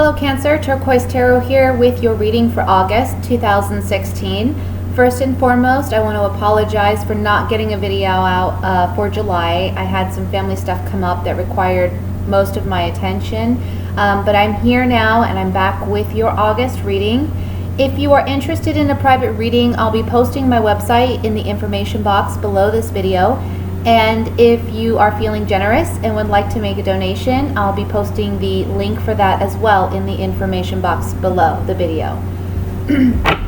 Hello Cancer, Turquoise Tarot here with your reading for August 2016. First and foremost, I want to apologize for not getting a video out for July. I had some family stuff come up that required most of my attention, but I'm here now and I'm back with your August reading. If you are interested in a private reading, I'll be posting my website in the information box below this video. And if you are feeling generous and would like to make a donation, I'll be posting the link for that as well in the information box below the video.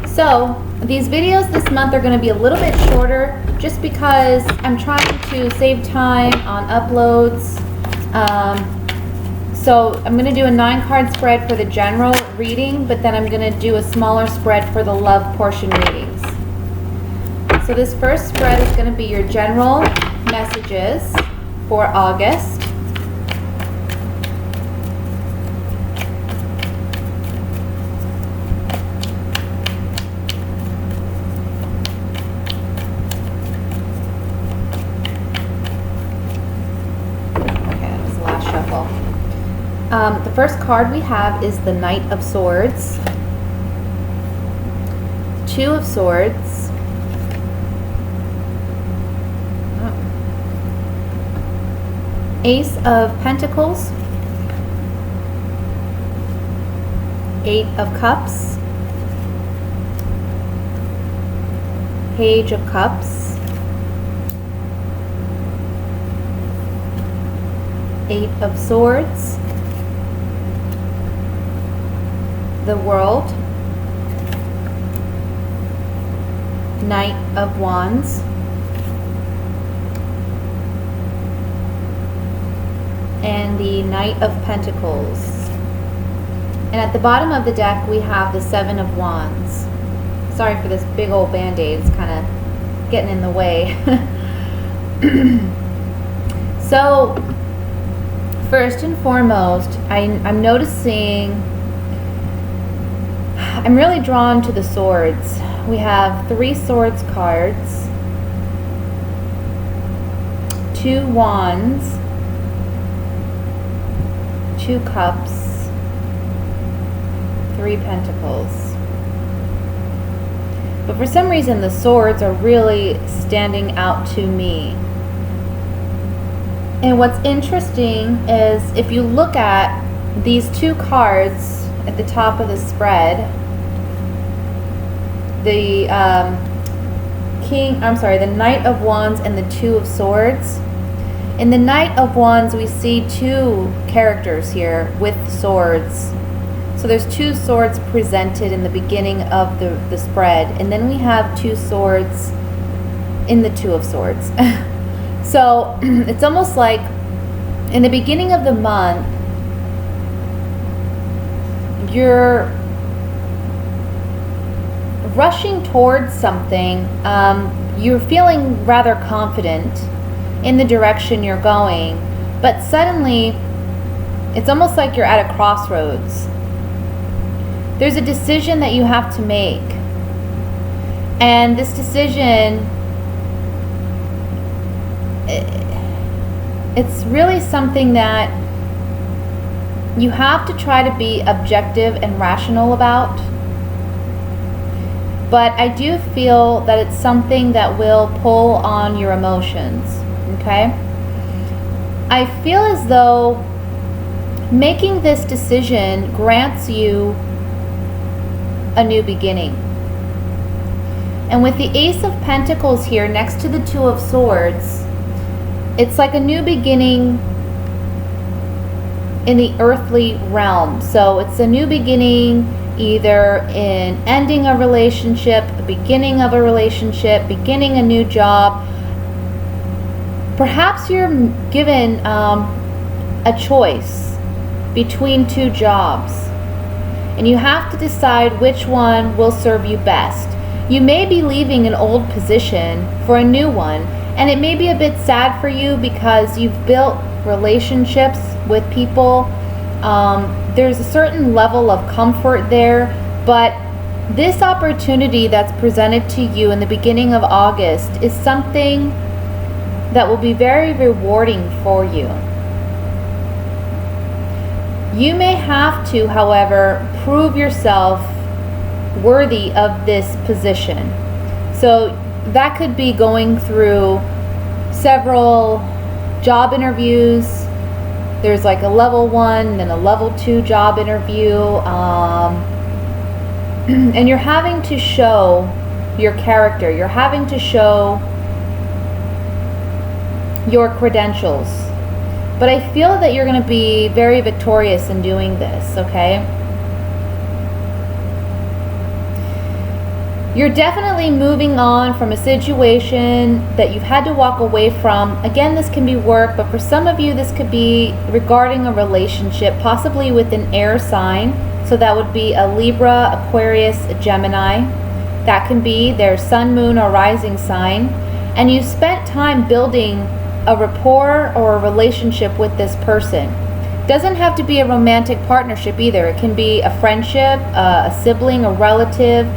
So these videos this month are going to be a little bit shorter just because I'm trying to save time on uploads. So I'm going to do a 9-card spread for the general reading, but then I'm going to do a smaller spread for the love portion readings. So this first spread is going to be your general messages for August. Okay, that was the last shuffle. The first card we have is the Knight of Swords, Two of Swords, Ace of Pentacles, Eight of Cups, Page of Cups, Eight of Swords, the World, Knight of Wands, and the Knight of Pentacles. And at the bottom of the deck we have the Seven of Wands. Sorry for this big old band-aid, it's kind of getting in the way. So first and foremost, I'm noticing I'm really drawn to the swords. We have 3 swords cards, 2 wands, 2 cups, 3 pentacles. But for some reason the swords are really standing out to me. And what's interesting is if you look at these 2 cards at the top of the spread, the the Knight of Wands and the Two of Swords. In the Knight of Wands, we see 2 characters here with swords. So there's 2 swords presented in the beginning of the spread, and then we have 2 swords in the Two of Swords. So it's almost like in the beginning of the month, you're rushing towards something. You're feeling rather confident in the direction you're going, but suddenly it's almost like you're at a crossroads. There's a decision that you have to make, and this decision, it's really something that you have to try to be objective and rational about. But I do feel that it's something that will pull on your emotions. Okay? I feel as though making this decision grants you a new beginning. And with the Ace of Pentacles here next to the Two of Swords, it's like a new beginning in the earthly realm. So it's a new beginning either in ending a relationship, beginning of a relationship, beginning a new job. Perhaps you're given a choice between 2 jobs, and you have to decide which one will serve you best. You may be leaving an old position for a new one, and it may be a bit sad for you because you've built relationships with people. There's a certain level of comfort there, but this opportunity that's presented to you in the beginning of August is something that will be very rewarding for you. You may have to, however, prove yourself worthy of this position. So that could be going through several job interviews. There's like a level 1, then a level 2 job interview. And you're having to show your character. You're having to show your credentials. But I feel that you're going to be very victorious in doing this, okay? You're definitely moving on from a situation that you've had to walk away from. Again, this can be work, but for some of you, this could be regarding a relationship, possibly with an air sign. So that would be a Libra, Aquarius, a Gemini. That can be their sun, moon, or rising sign. And you spent time building a rapport or a relationship with this person. Doesn't have to be a romantic partnership either. It can be a friendship, a sibling, a relative.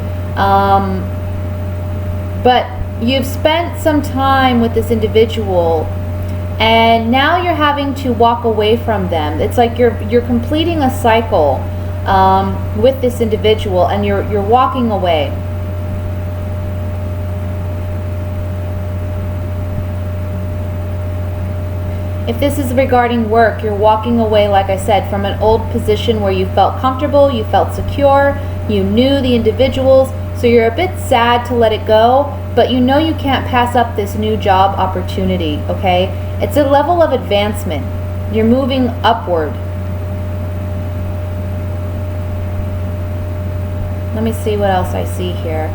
But you've spent some time with this individual, and now you're having to walk away from them. It's like you're completing a cycle with this individual, and you're walking away. If this is regarding work, you're walking away, like I said, from an old position where you felt comfortable, you felt secure, you knew the individuals, so you're a bit sad to let it go, but you know you can't pass up this new job opportunity, okay? It's a level of advancement. You're moving upward. Let me see what else I see here.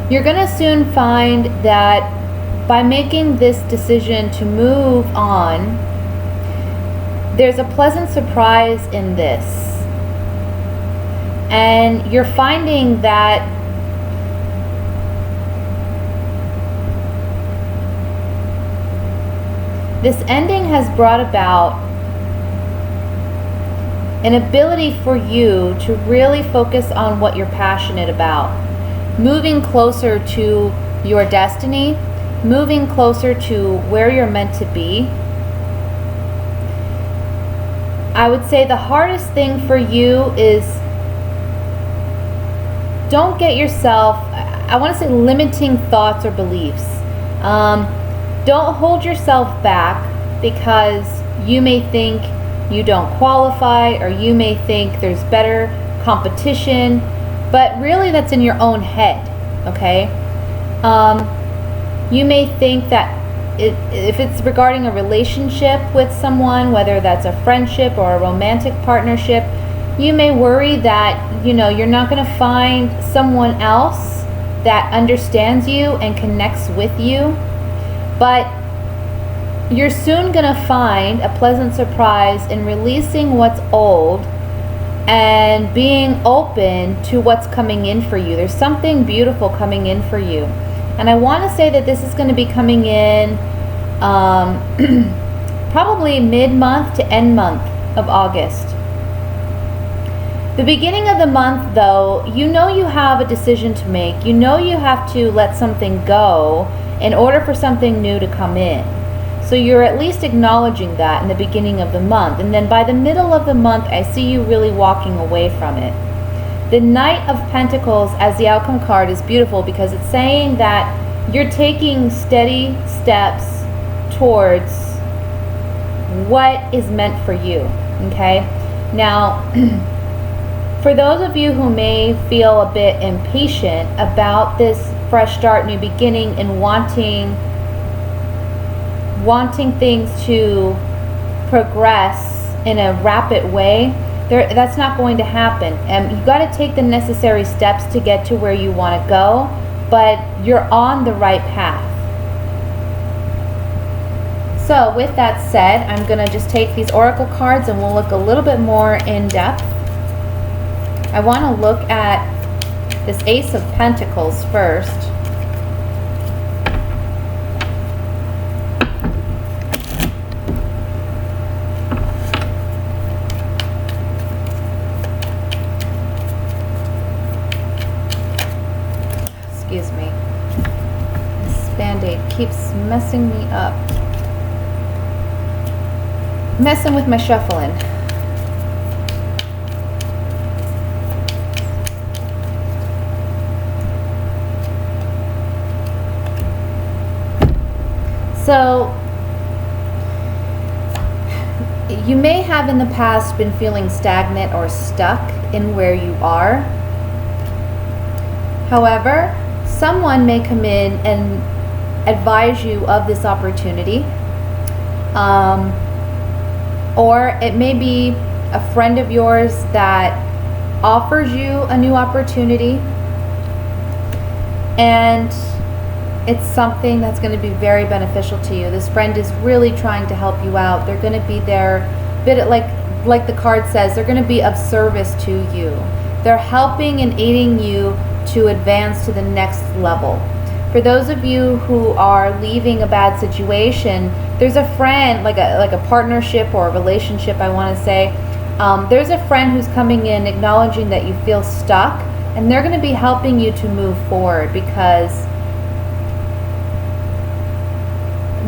You're going to soon find that by making this decision to move on, there's a pleasant surprise in this. And you're finding that this ending has brought about an ability for you to really focus on what you're passionate about. Moving closer to your destiny, moving closer to where you're meant to be. I would say the hardest thing for you is don't get yourself, I want to say, limiting thoughts or beliefs. Don't hold yourself back because you may think you don't qualify, or you may think there's better competition. But really that's in your own head, okay? You may think that if it's regarding a relationship with someone, whether that's a friendship or a romantic partnership, you may worry that, you're not going to find someone else that understands you and connects with you. But you're soon going to find a pleasant surprise in releasing what's old and being open to what's coming in for you. There's something beautiful coming in for you. And I want to say that this is going to be coming in probably mid-month to end month of August. The beginning of the month, though, you have a decision to make. You have to let something go in order for something new to come in. So you're at least acknowledging that in the beginning of the month. And then by the middle of the month, I see you really walking away from it. The Knight of Pentacles as the outcome card is beautiful because it's saying that you're taking steady steps towards what is meant for you, okay? Now, for those of you who may feel a bit impatient about this fresh start, new beginning, and wanting things to progress in a rapid way, that's not going to happen. You've got to take the necessary steps to get to where you want to go, but you're on the right path. So with that said, I'm going to just take these oracle cards and we'll look a little bit more in depth. I want to look at this Ace of Pentacles first. keeps messing me up. Messing with my shuffling. So, you may have in the past been feeling stagnant or stuck in where you are. However, someone may come in and advise you of this opportunity. Or it may be a friend of yours that offers you a new opportunity, and it's something that's going to be very beneficial to you. This friend is really trying to help you out. They're going to be there, like the card says, they're going to be of service to you. They're helping and aiding you to advance to the next level. For those of you who are leaving a bad situation, there's a friend, like a partnership or a relationship, I want to say. There's a friend who's coming in acknowledging that you feel stuck, and they're going to be helping you to move forward because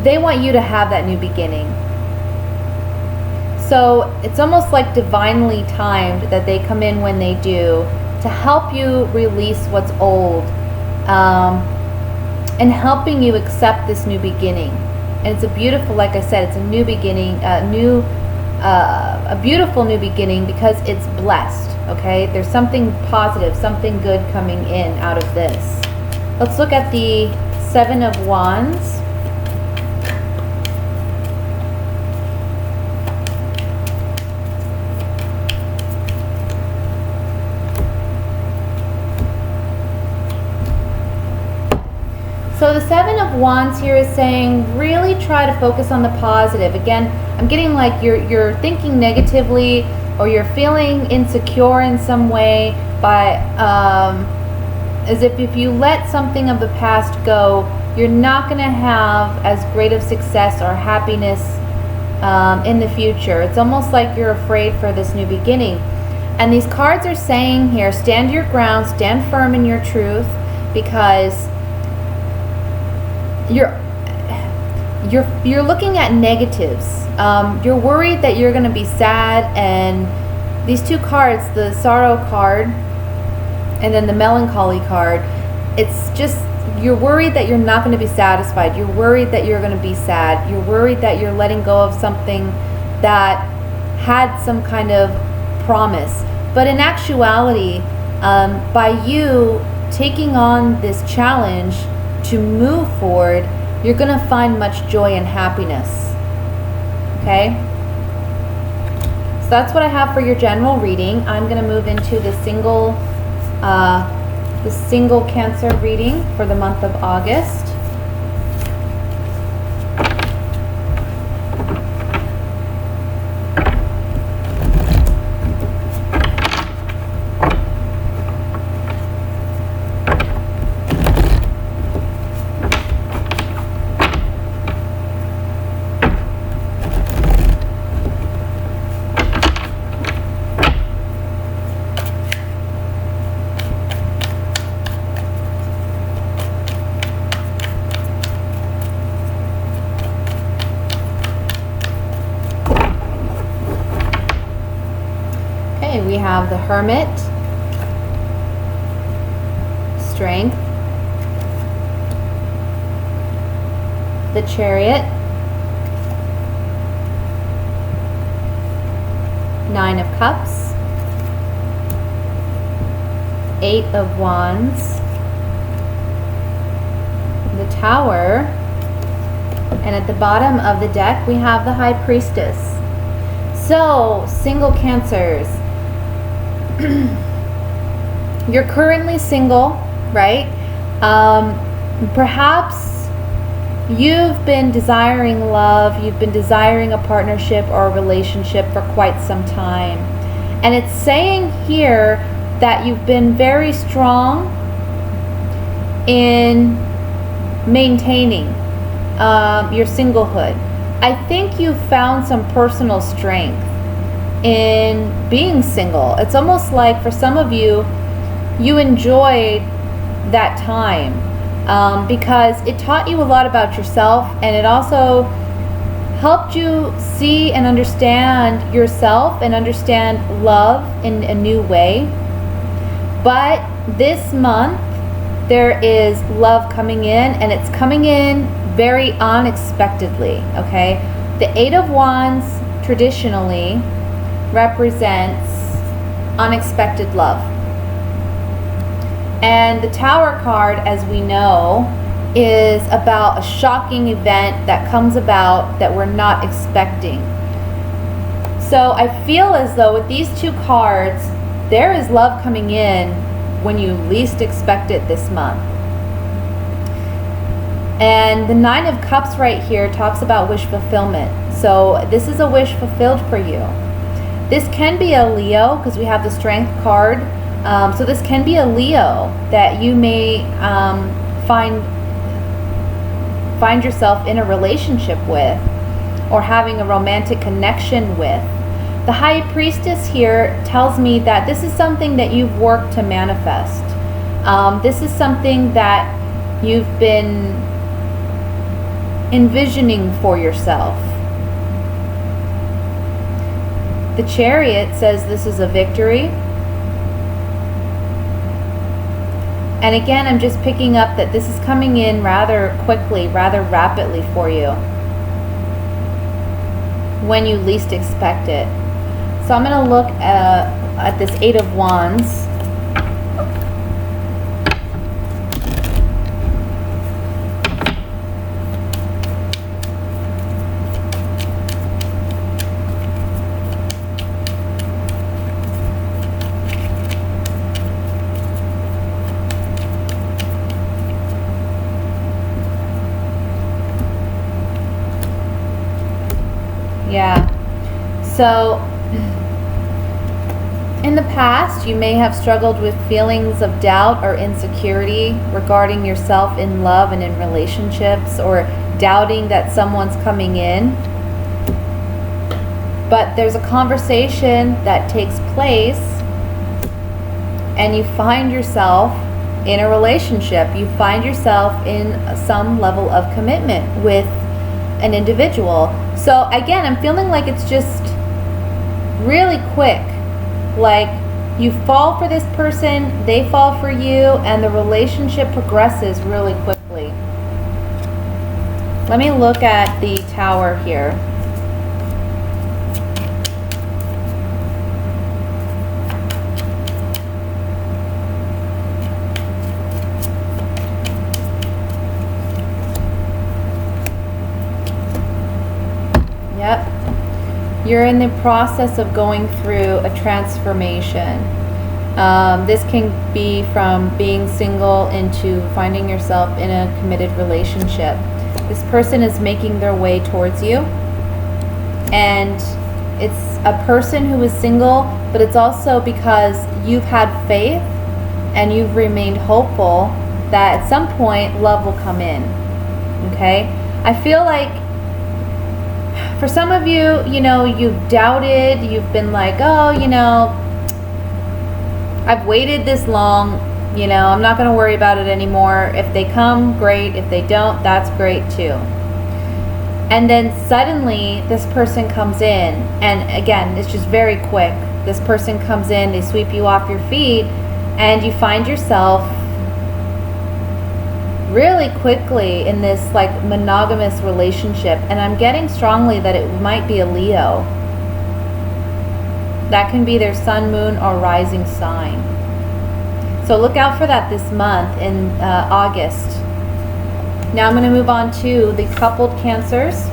they want you to have that new beginning. So it's almost like divinely timed that they come in when they do to help you release what's old, and helping you accept this new beginning. And it's a beautiful, like I said, it's a new beginning, a beautiful new beginning because it's blessed. Okay, there's something positive, something good coming in out of this. Let's look at the Seven of Wands. So the Seven of Wands here is saying really try to focus on the positive. Again, I'm getting like you're thinking negatively, or you're feeling insecure in some way by as if you let something of the past go, you're not going to have as great of success or happiness in the future. It's almost like you're afraid for this new beginning. And these cards are saying here, stand your ground, stand firm in your truth, because you're looking at negatives. You're worried that you're going to be sad, and these two cards, the sorrow card and then the melancholy card, it's just you're worried that you're not going to be satisfied. You're worried that you're going to be sad. You're worried that you're letting go of something that had some kind of promise. But in actuality, by you taking on this challenge to move forward, you're going to find much joy and happiness. Okay? So that's what I have for your general reading. I'm going to move into the single Cancer reading for the month of August. We have the Hermit, Strength, the Chariot, Nine of Cups, Eight of Wands, the Tower, and at the bottom of the deck we have the High Priestess. So, single Cancers, you're currently single, right? Perhaps you've been desiring love, you've been desiring a partnership or a relationship for quite some time. And it's saying here that you've been very strong in maintaining your singlehood. I think you've found some personal strength in being single. It's almost like for some of you, you enjoyed that time. because it taught you a lot about yourself, and it also helped you see and understand yourself and understand love in a new way. But this month, there is love coming in, and it's coming in very unexpectedly, okay? The Eight of Wands traditionally represents unexpected love. And the Tower card, as we know, is about a shocking event that comes about that we're not expecting. So I feel as though with these two cards, there is love coming in when you least expect it this month. And the Nine of Cups right here talks about wish fulfillment. So this is a wish fulfilled for you. This can be a Leo, because we have the Strength card. So this can be a Leo that you may find yourself in a relationship with, or having a romantic connection with. The High Priestess here tells me that this is something that you've worked to manifest. This is something that you've been envisioning for yourself. The Chariot says this is a victory. And again, I'm just picking up that this is coming in rather quickly, rather rapidly for you, when you least expect it. So I'm going to look at this Eight of Wands. Yeah. So in the past, you may have struggled with feelings of doubt or insecurity regarding yourself in love and in relationships, or doubting that someone's coming in. But there's a conversation that takes place, and you find yourself in a relationship. You find yourself in some level of commitment with an individual. So again, I'm feeling like it's just really quick. Like you fall for this person, they fall for you, and the relationship progresses really quickly. Let me look at the Tower here. Yep. You're in the process of going through a transformation. This can be from being single into finding yourself in a committed relationship. This person is making their way towards you. And it's a person who is single, but it's also because you've had faith and you've remained hopeful that at some point love will come in. Okay? I feel like for some of you, you know, you've doubted, you've been like, oh, you know, I've waited this long, you know, I'm not going to worry about it anymore. If they come, great. If they don't, that's great too. And then suddenly this person comes in, and again, it's just very quick. This person comes in, they sweep you off your feet, and you find yourself really quickly in this like monogamous relationship. And I'm getting strongly that it might be a Leo. That can be their sun, moon, or rising sign. So look out for that this month in August. Now I'm going to move on to the coupled Cancers.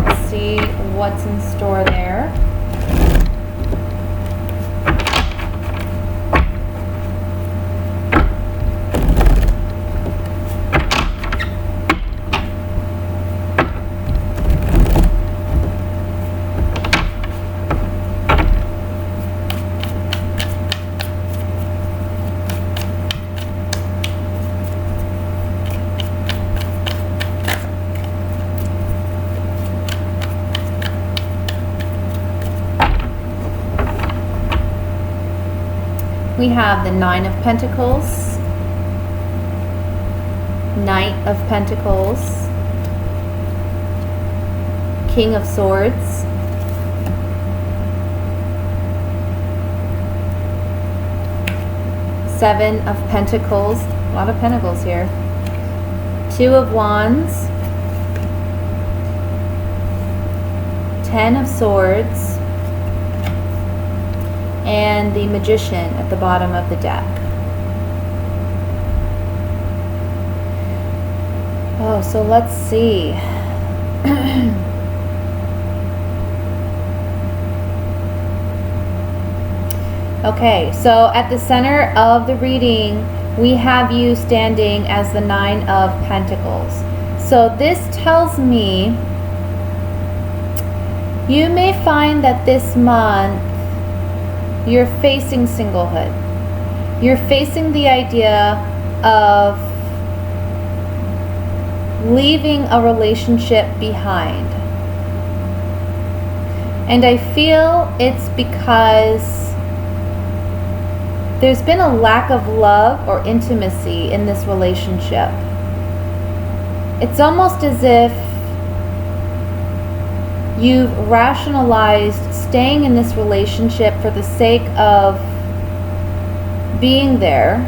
Let's see what's in store there. We have the Nine of Pentacles, Knight of Pentacles, King of Swords, Seven of Pentacles, a lot of pentacles here, Two of Wands, Ten of Swords, and the Magician at the bottom of the deck. Oh, so let's see. Okay, so at the center of the reading, we have you standing as the Nine of Pentacles. So this tells me you may find that this month you're facing singlehood. You're facing the idea of leaving a relationship behind. And I feel it's because there's been a lack of love or intimacy in this relationship. It's almost as if you've rationalized staying in this relationship for the sake of being there.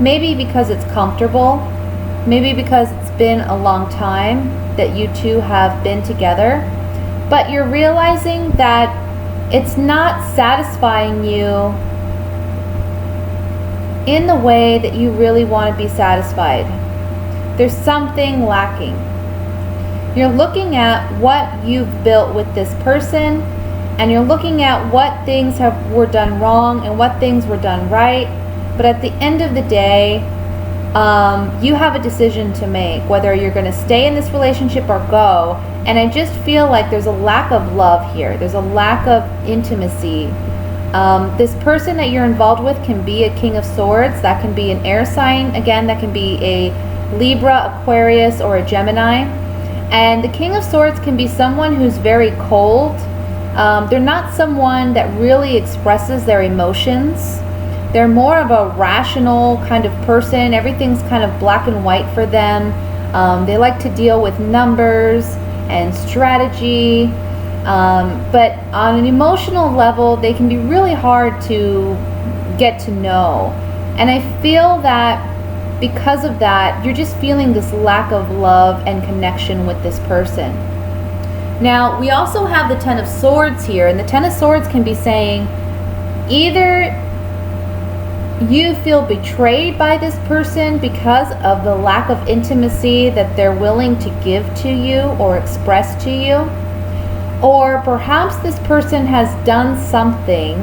Maybe because it's comfortable, maybe because it's been a long time that you two have been together, but you're realizing that it's not satisfying you in the way that you really want to be satisfied. There's something lacking. You're looking at what you've built with this person, and you're looking at what things were done wrong and what things were done right. But at the end of the day, you have a decision to make, whether you're going to stay in this relationship or go. And I just feel like there's a lack of love here. There's a lack of intimacy. This person that you're involved with can be a King of Swords. That can be an air sign. Again, that can be a Libra, Aquarius, or a Gemini. And the King of Swords can be someone who's very cold. They're not someone that really expresses their emotions. They're more of a rational kind of person. Everything's kind of black and white for them. They like to deal with numbers and strategy. But on an emotional level, they can be really hard to get to know. And I feel that because of that, you're just feeling this lack of love and connection with this person. Now, we also have the Ten of Swords here, and the Ten of Swords can be saying either you feel betrayed by this person because of the lack of intimacy that they're willing to give to you or express to you, or perhaps this person has done something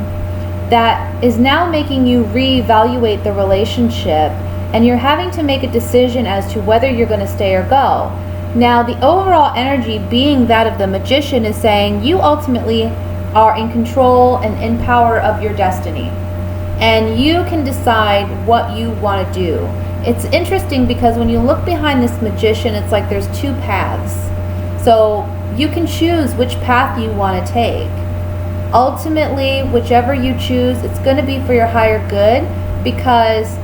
that is now making you reevaluate the relationship, and you're having to make a decision as to whether you're going to stay or go. Now, the overall energy being that of the Magician is saying you ultimately are in control and in power of your destiny. And you can decide what you want to do. It's interesting because when you look behind this Magician, it's like there's two paths. So you can choose which path you want to take. Ultimately, whichever you choose, it's going to be for your higher good, because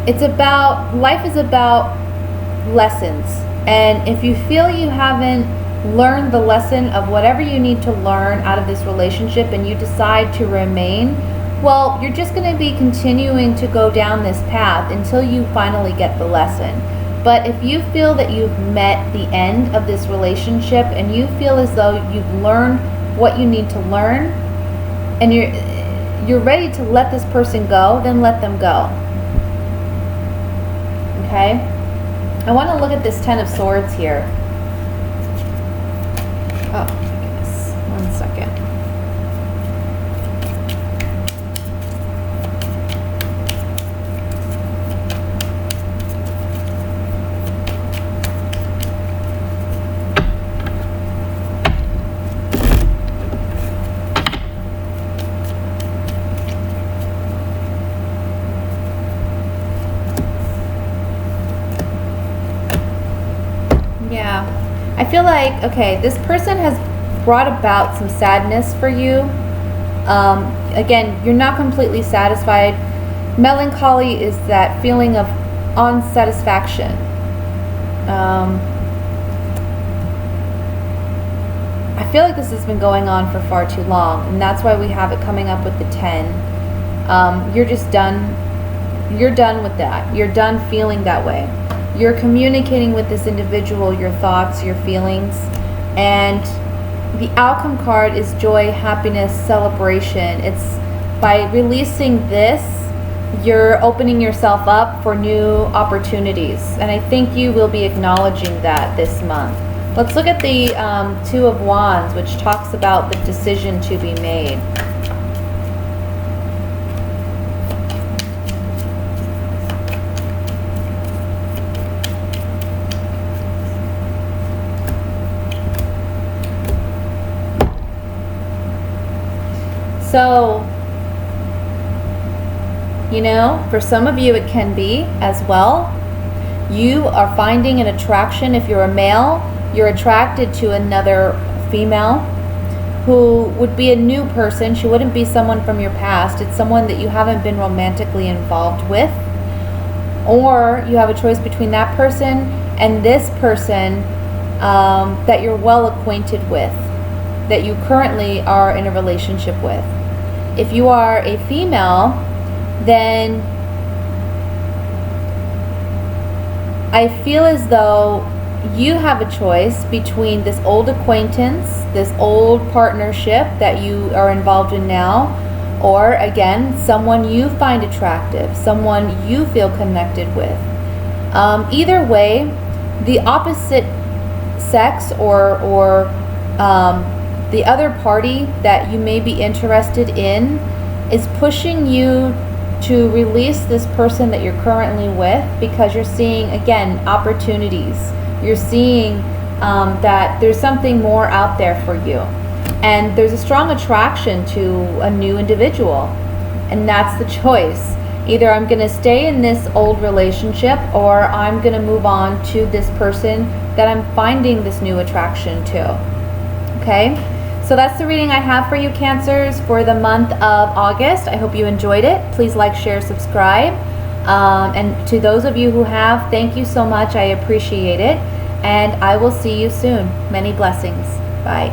it's about, life is about lessons. And if you feel you haven't learned the lesson of whatever you need to learn out of this relationship and you decide to remain, well, you're just going to be continuing to go down this path until you finally get the lesson. But if you feel that you've met the end of this relationship and you feel as though you've learned what you need to learn and you're ready to let this person go, then let them go. Okay? I want to look at this Ten of Swords here. Oh, my goodness. 1 second. Yeah, I feel like, okay, this person has brought about some sadness for you. Again, you're not completely satisfied. Melancholy is that feeling of unsatisfaction. I feel like this has been going on for far too long, and that's why we have it coming up with the 10. You're just done. You're done with that. You're done feeling that way. You're communicating with this individual your thoughts, your feelings, and the outcome card is joy, happiness, celebration. It's by releasing this, you're opening yourself up for new opportunities, and I think you will be acknowledging that this month. Let's look at the Two of Wands, which talks about the decision to be made. So, you know, for some of you it can be as well. You are finding an attraction. If you're a male, you're attracted to another female who would be a new person. She wouldn't be someone from your past. It's someone that you haven't been romantically involved with. Or you have a choice between that person and this person that you're well acquainted with, that you currently are in a relationship with. If you are a female, then I feel as though you have a choice between this old acquaintance, this old partnership that you are involved in now, or again, someone you find attractive, someone you feel connected with. Either way, the opposite sex or the other party that you may be interested in is pushing you to release this person that you're currently with, because you're seeing, again, opportunities. You're seeing that there's something more out there for you. And there's a strong attraction to a new individual. And that's the choice. Either I'm going to stay in this old relationship, or I'm going to move on to this person that I'm finding this new attraction to. Okay? So that's the reading I have for you, Cancers, for the month of August. I hope you enjoyed it. Please like, share, subscribe. And to those of you who have, thank you so much. I appreciate it. And I will see you soon. Many blessings. Bye.